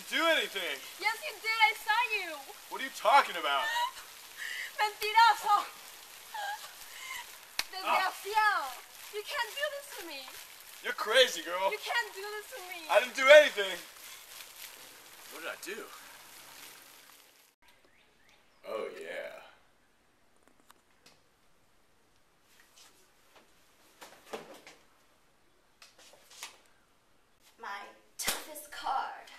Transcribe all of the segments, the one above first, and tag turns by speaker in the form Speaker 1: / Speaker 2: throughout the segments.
Speaker 1: do anything.
Speaker 2: Yes, you did. I saw you.
Speaker 1: What are you talking about?
Speaker 2: Mentiroso. Desgraciado. You can't do this to me.
Speaker 1: You're crazy, girl.
Speaker 2: You can't do this to me.
Speaker 1: I didn't do anything. What did I do? Oh, yeah.
Speaker 2: My toughest card.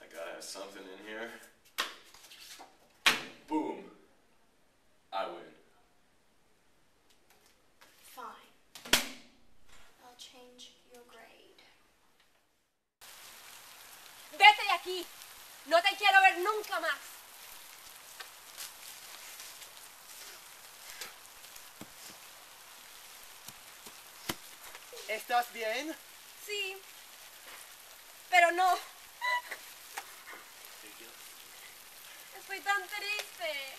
Speaker 1: I gotta have something in here. Boom. I win.
Speaker 2: Fine. I'll change your grade. Vete de aquí. No te quiero ver nunca más.
Speaker 3: ¿Estás bien?
Speaker 2: Sí. Pero no. Estoy tan triste.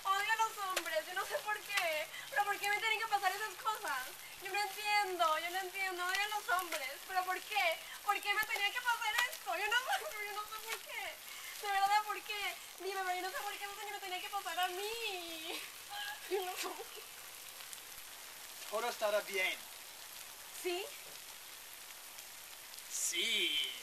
Speaker 2: Odio a los hombres. Yo no sé por qué. Pero ¿por qué me tienen que pasar esas cosas? Yo no entiendo. Odio a los hombres. ¿Pero por qué? ¿Por qué me tenía que pasar esto? Yo no sé por qué. De verdad, ¿por qué? Dime, pero yo no sé por qué eso me tenía que pasar a mí. Yo no sé.
Speaker 3: Todo estará bien.
Speaker 2: ¿Sí?
Speaker 3: Sí.